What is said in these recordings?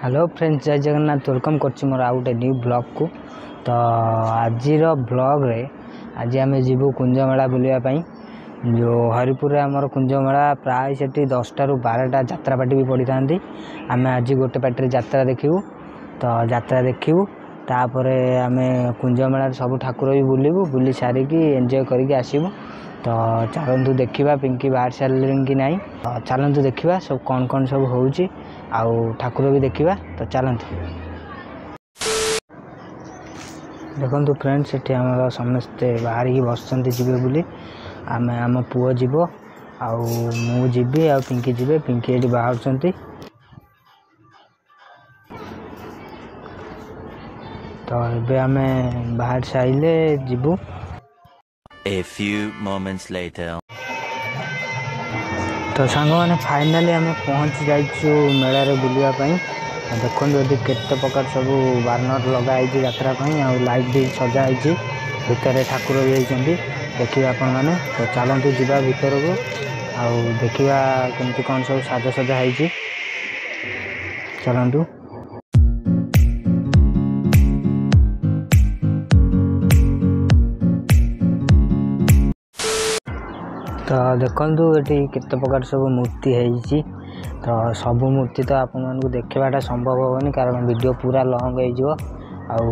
Hello friends, जय Jagannath. Welcome कर मोर आउ गोटे न्यू ब्लॉग को। तो आज ब्लॉग रे आज आम जीवु कुंजमेला बुलायापाई। जो हरिपुर आमर कुंजमेला प्राय से 10टा ରୁ 12टा यात्रापाटी भी पड़ी था। आम आज गोटे पार्टी यात्रा देखू। तो यात्रा देखू तापर आम कुंजमेला सब ठाकुर भी बुलू बुली सारिकी एंजॉय करके आसबू। तो चलतु देखा पिंकी बाहर सारे कि ना। तो चलतु देखा सब कौन कौन सब हो ठाकुर भी देखा। तो चलतु देखु फ्रेंड्स, ये आम समस्ते बाहर की बस जीवे बोली। आम आम पुओ जीव मु जीवी आ पिंकी जीवे। पिंकी ये बाहर तो ये आम बाहर साइले जीवु। A few moments later. तो सांग मैंने फाइनाली आम पहुँच जाइए मेला रे बुलायापाई। देखो ये केते प्रकार सब बानर लगाई यात्रापाई आ लाइट भी सजाई भितर ठाकुर भी होती देखिए आपण मैंने। तो चलतु जा भीतर को देखा केमती कौन सब साजसजा है। चलतु तो देखु ये केते प्रकार सब मूर्ति है। तो सब मूर्ति तो आप देखाटा संभव होनी, कारण वीडियो पूरा लॉन्ग हो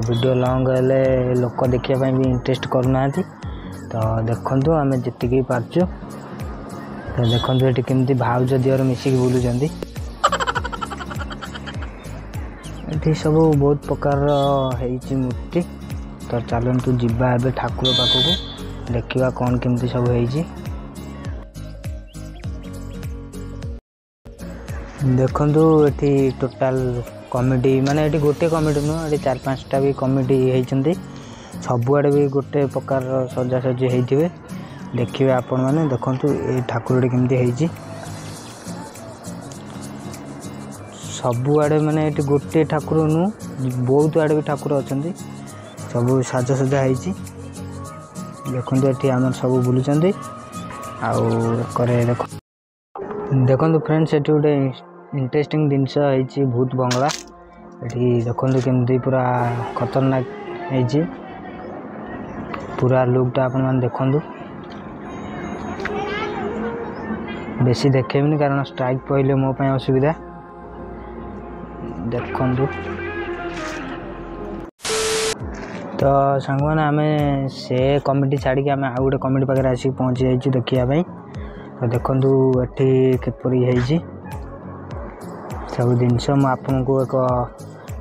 वीडियो लॉन्ग हेले लोक देखापी भी इंटरेस्ट करूना। तो देखु आम जी पार्चु। तो देखु ये केमती भाउज दिवर मिसिक बुलूं। ये सब बहुत प्रकार है मूर्ति। तो चलतु जा ठाकुर पाखक देखा कौन केमती सब है। देखु ये टोटाल कमिटी माने ये गोटे कमिटी नुह, ये 4-5टा भी कमिटी होती। सबुआड़े भी गोटे प्रकार सजासजी होते देखिए आपण मैंने। देखु ये ठाकुर केमती है सबुआड़े माने ये गोटे ठाकुर नुह, बहुत आड़े भी ठाकुर अच्छा सब साजसजा है। देखु ये आम सब बुलूं। देखु फ्रेंड्स, ये गोटे इंटरेस्टिंग जिनस है भूत बंगला। ये देखो केमती पूरा खतरनाक है पूरा लुकटा आप देखु। बेसी देखेबनी कारण स्ट्राइक पहले मो पाई असुविधा। देखु तो सांग मैंने आम से कमिटी छाड़ी आम आउ गोटे कमिटी पाखे आसिक पहुँची जाइए देखापी। तो देखु ये किपरि है सब जिनस मुझको एक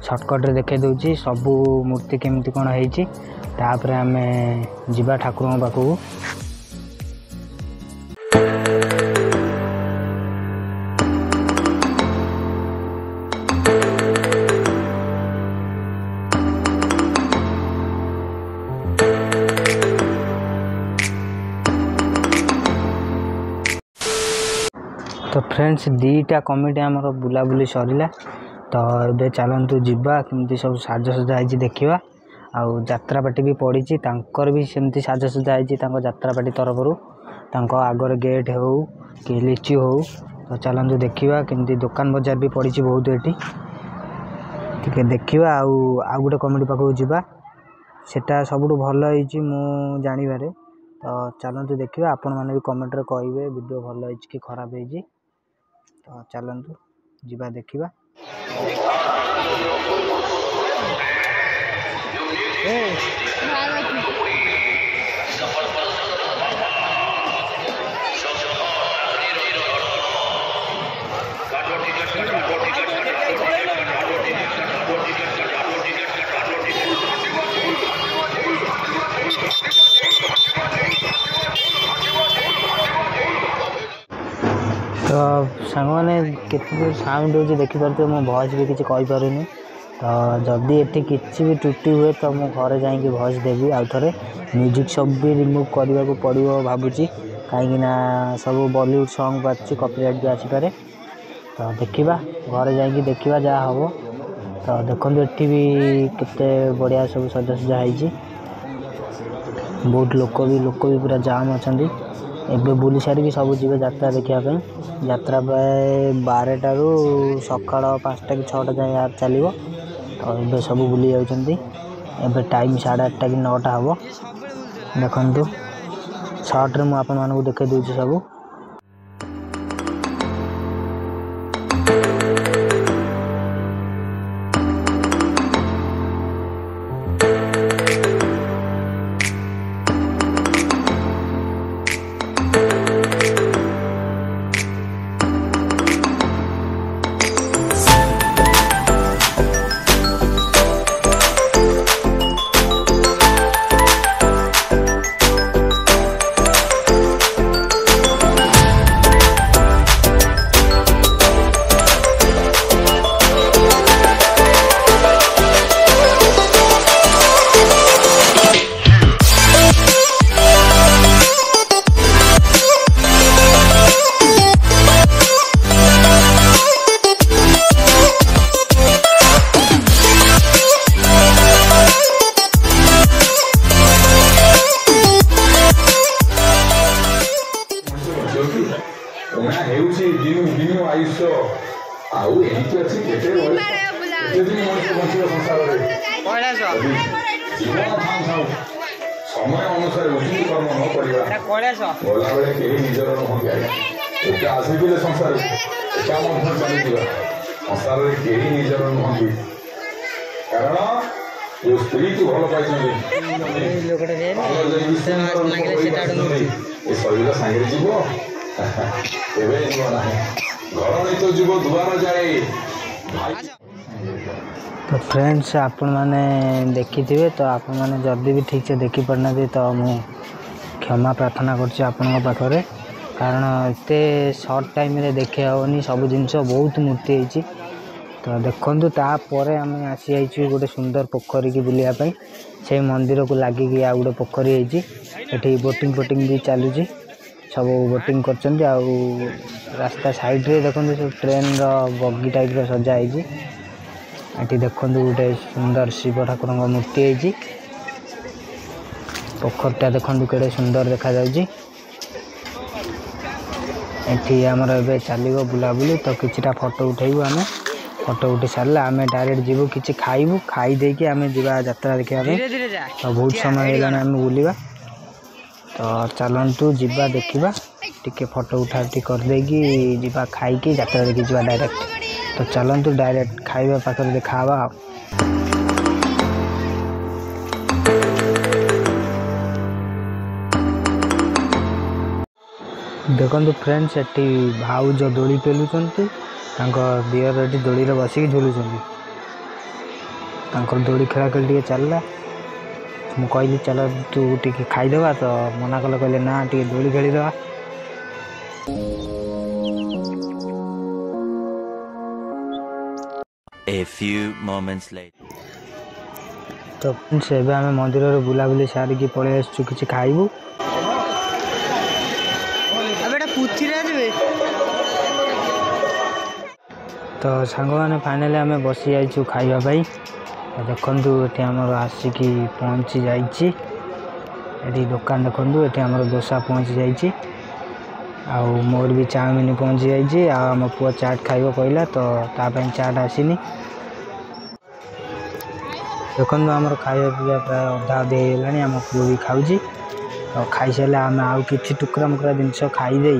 सर्टकट देखे दूसरी सबू मूर्ति केमती कौन होपर आम जा ठाकुर पाखक। तो फ्रेंड्स, 2टा कमिटी आमर बुलाबुली सरिला। तो ये चलतु जा केमती सब साजसजा है देखा। यात्रापाटी भी पड़ी भी सेमती साजसजा है यात्रापाटी तरफ आगर गेट हो कि लिचु हो। तो चलतु देखा केमती दुकान बजार भी पड़ी बहुत ये देखा। आउ गोटे कमिटी पाखक जा सेटा सबुठ भल हो मु जानवर। तो चलतु देखा आपण मैंने भी कमेंट कहे वीडियो भल हो कि खराब है। तो चलतु जा देखा। तो सांग मैंने केते साउंड हो देखिपे मो भॉइस भी किसी कहींपारूनी। तो जदि ये किसी भी त्रुटि हुए तो मु घरे जाकि भॉइस देवी। आउ थे म्यूजिक सब भी रिमूव करने को पड़ो भावुची, कहीं सब बॉलीवुड सॉन्ग बाजू कॉपीराइट भी आसीपे। तो देखा घरे जाकि देखा जहाँ हम। तो देखो ये भी केते बढ़िया सब सजासजा है। बहुत लोक भी पूरा जाम अच्छा। ଏବେ ବୁଲି ସାରିକି ସବୁ ଯିବେ ଯାତ୍ରା ଦେଖିବା ପାଇଁ। ଯାତ୍ରା ପ୍ରାୟ 12ଟାରୁ ସକାଳ 5ଟା କି 6ଟା ଯାଏଁ ଚାଲିବ। ତ ଏବେ ସବୁ ବୁଲି ଯାଉଛନ୍ତି। ଏବେ ଟାଇମ୍ 8:30 କି 9ଟା ହେବ। ଦେଖନ୍ତୁ ସର୍ଟରେ ମୁଁ ଆପଣମାନଙ୍କୁ ଦେଖାଇ ଦେଉଛି ସବୁ। समय अनुसार उचित कर्म न करवा गलाबे केही निजर नुहति एका आसिले संसार एका मध्य चली संसार केही निजर नुहति कारण जो स्त्री को भल पाई शरीर सागे जीव एवं जीव ना घर नहीं तो जीव दुआर जाए। तो फ्रेंड्स आपण मैंने देखी थे तो आपण मैंने जदि भी ठीक से देखी पारना तो मु क्षमा प्रार्थना करछि आपन पाखरे कारण एते शॉर्ट टाइम रे देखे हेनी सब जिनस बहुत मूर्ति होती। तो देखु तापर आम आसी जाइए गोटे सुंदर पोखरी की बुलिया से मंदिर को लगिकी आ गोटे पोखरी होती बोटिंग फोटिंग भी चलुची सब बोटिंग कर रास्ता साइड रे देखो सब ट्रेन बगी टाइप सजाई ये देखु गोटे सुंदर शिव ठाकुर मूर्ति है पोखरटा देखु केड़े सुंदर देखा जाउची। एठी हमर एबे चलिबो बुलाबुली तो किछटा फोटो उठेबो आमे फोटो उठी सारला आमे डायरेक्ट जीवो किछि खाइबो खाई देकी आमे जीवा यात्रा देखिया पे तो बहुत समय हेलाने आमे बुलिबा तो चलंतु जीवा देखिबा टिके फोटो उठाउटी कर देकी जीवा खाई की यात्रा देखि जीवा डायरेक्ट तो चलंतु डायरेक्ट खाइबा पाखर देखाबा। देखो फ्रेंड्स एटी भाउज दोली पेलुचंती दियर एटी दोली रे बसिक झुलुचंती दोली खेला खेल टे चलला मु कहली चल तू टिके खाईदेवा तो मना कले कहले ना टिके दोली खेलीदेवा। A few moments later. तो फ्रेंड्स एबे आमे मंदिर रे बुलाबुली सारिकी पळे आसछु किछि खाइबू तो सांग मैंने फाइनाली आम बसी जाइए खावाई देखु ये आमर आसिकी पहुँची जाइए दुकान देखु ये आमर डोसा पहुँची जाइए मोर भी चाउमिन पहुँची जाइए आम पुआ चाट खाइब कहला तो तापाई चाट आसीनी देखु आमर खाଇବା पीवा प्राय अधा अधे होगा आम पुआ भी खाऊँ तो खाई सारे आम आउ कि टुकरा मुकरा जिनस खाईदे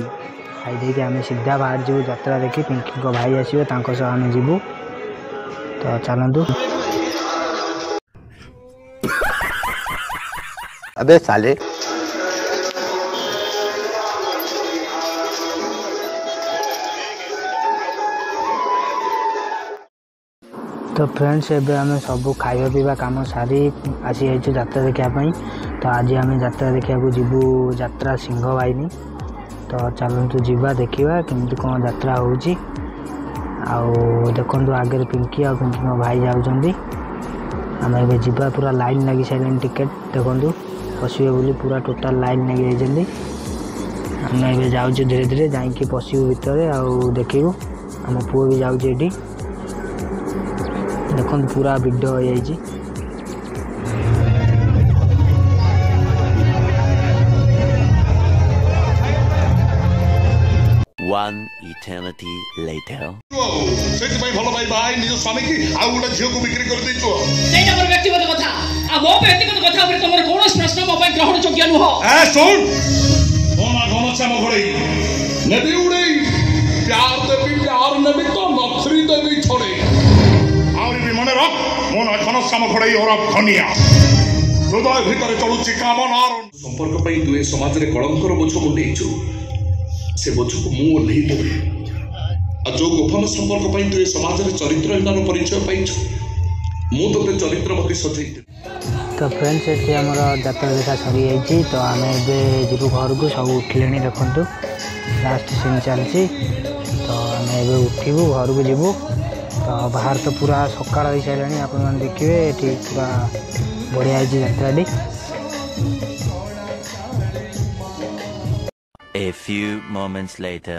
कि आम सीधा बाहर जीवु यात्रा देखी पिंकी को भाई आसवे आम जीवु तो चलतु। अबे साले तो फ्रेंड्स एबे आम सब खाଇବା पीवा काम सारी आसी जाइए यात्रा देखापी तो आज आम यात्रा देखा जीवु यात्रा सिंह बाहिनी तो चलतु जीवा देखा केमती कौन यात्रा होची देखु आगे पिंकी आ पिंकी भाई जाऊँगी आम ए जीवा पूरा लाइन लगी सारे टिकेट देखु पशे बोली पूरा टोटाल लाइन लगी जाइए आम ए जाऊँ धीरे धीरे जाकि पशु भितर देखू आम पुओ भी जाऊँ ये देखु पूरा भिड हो जाइए। One eternity later. ସେଥିପାଇଁ ଭଲ ଭାଇ ଭାଇ ନିଜ ସ୍ୱାମୀ କି ଆଉ ଗୋଟେ ଝିଅକୁ ବିକ୍ରି କରିଦେଇଛ। ସେଇଟା ମୋର ବ୍ୟକ୍ତିଗତ କଥା। ଆଉ ମୋ ବ୍ୟକ୍ତିଗତ କଥା ଉପରେ ତମର କୌଣସି ପ୍ରଶ୍ନ ମୋ ପାଇଁ ଗ୍ରହଣ ଯୋଗ୍ୟ ନୁହଁ। ଶୁଣ ମୋ ନା ଘନଶ୍ୟାମ ଘୋଡ଼େଇ ନେବି ଉଡ଼େଇ ପ୍ୟାର ଦେବି ପ୍ୟାର ନେବି ତ ନଥରି ଦେବି ଛଡ଼େଇ। ଆହୁରି ବି ମନେ ରଖ ମୋ ନା ଘନଶ୍ୟାମ ଘୋଡ଼େଇ ଓରଫ ଧନିଆ। ହୃଦୟ ଭିତରେ ଚଳୁଛି କାମନାର ସମ୍ପର୍କ ପାଇଁ ତୁଏ ସମାଜରେ କଳଙ୍କର ବୋଝ ମୁଣ୍ଡେଇଛୁ। ସେ ବୋଝକୁ ମୁଁ ଓହ୍ଲେଇ ଦେବି। ଆଉ ଯୋଉ ଗୋପନ ସମ୍ପର୍କ ପାଇଁ ତୁଏ ସମାଜରେ ଚରିତ୍ରହୀନର ପରିଚୟ ପାଇଛୁ ମୁଁ ତୋତେ ଚରିତ୍ରବତୀ ସଜେଇ ଦେବି। ତ ଫ୍ରେଣ୍ଡସ୍ ଏଠି ଆମର ଯାତ୍ରା ଦେଖା ସରିଯାଇଛି। ତ ଆମେ ଏବେ ଯିବୁ ଘରକୁ। ସବୁ ଉଠିଲେଣି ଦେଖନ୍ତୁ ଲାଷ୍ଟ ସିନ୍ ଚାଲିଛି। ତ ଆମେ ଏବେ ଉଠିବୁ ଘରକୁ ଯିବୁ। ତ ବାହାର ତ ପୁରା ସକାଳ ହେଇସାରିଲାଣି ଆପଣମାନେ ଦେଖିବେ। ଏଠି ପୁରା ବଢ଼ିଆ ହେଇଛି ଯାତ୍ରାଟି। A few moments later.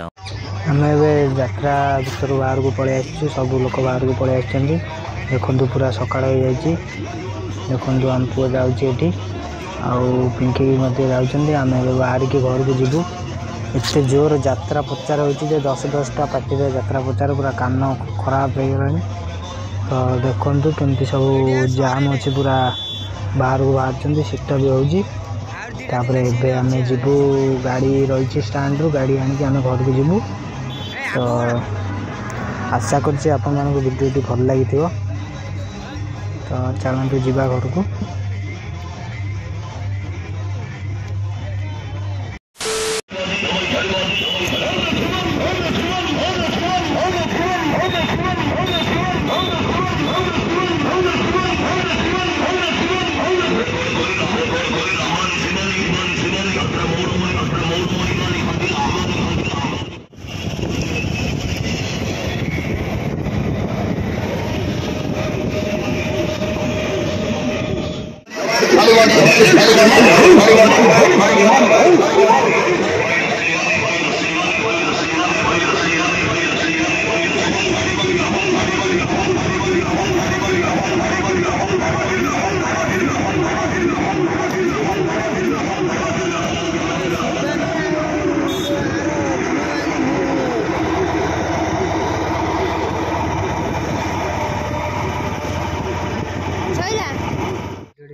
ଆମେ ଏବେ ଯାତ୍ରା ଭିତରୁ ବାହାରକୁ ପଳେଇ ଆସିଛୁ। ସବୁ ଲୋକ ବାହାରକୁ ପଳେଇ ଆସିଛନ୍ତି। ଦେଖନ୍ତୁ ପୁରା ସକାଳ ହେଇଯାଇଛି। ଦେଖନ୍ତୁ ଆମ ପୁଅ ଯାଉଛି ଏଠି ଆଉ ପିଙ୍କି ବି ମଧ୍ୟ ଯାଉଛନ୍ତି। ଆମେ ଏବେ ବାହାରିକି ଘରକୁ ଯିବୁ। ଏତେ ଜୋର ଯାତ୍ରା ପ୍ରଚାର ହେଉଛି ଯେ 10-10ଟା ପାର୍ଟିରେ ଯାତ୍ରା ପ୍ରଚାର ପୁରା କାନ ଖରାପ ହେଇଗଲାଣି। ତ ଦେଖନ୍ତୁ କେମିତି ସବୁ ଜାମ୍ ଅଛି ପୁରା ବାହାରକୁ ବାହାରୁଛନ୍ତି। ଶୀତ ବି ହେଉଛି। ତାପରେ ଏବେ ଆମେ ଯିବୁ ଗାଡ଼ି ରହିଛି ଷ୍ଟାଣ୍ଡରୁ ଗାଡ଼ି ଆଣିକି ଆମେ ଘରକୁ ଯିବୁ। ତ ଆଶା କରୁଛି ଆପଣମାନଙ୍କୁ ଭିଡ଼ିଓଟି ଭଲ ଲାଗିଥିବ। ତ ଚାଲନ୍ତୁ ଯିବା ଘରକୁ।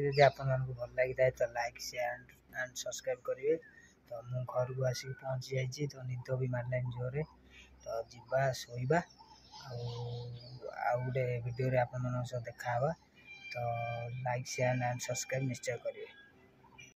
ଯଦି ଆପଣମାନଙ୍କୁ ଭଲ ଲାଗିଥାଏ ତ ଲାଇକ୍ ସେୟାର ଆଣ୍ଡ ସବସ୍କ୍ରାଇବ୍ କରିବେ। ତ ମୁଁ ଘରକୁ ଆସିକି ପହଞ୍ଚି ଯାଇଛି। ତ ନିଦ ବି ମାରିଲାଣି ଜୋରରେ। ତ ଯିବା ଶୋଇବା ଆଉ ଗୋଟେ ଭିଡ଼ିଓରେ ଆପଣମାନଙ୍କ ସହ ଦେଖାହେବା। ତ ଲାଇକ୍ ସେୟାର ଆଣ୍ଡ ସବସ୍କ୍ରାଇବ୍ ନିଶ୍ଚୟ କରିବେ।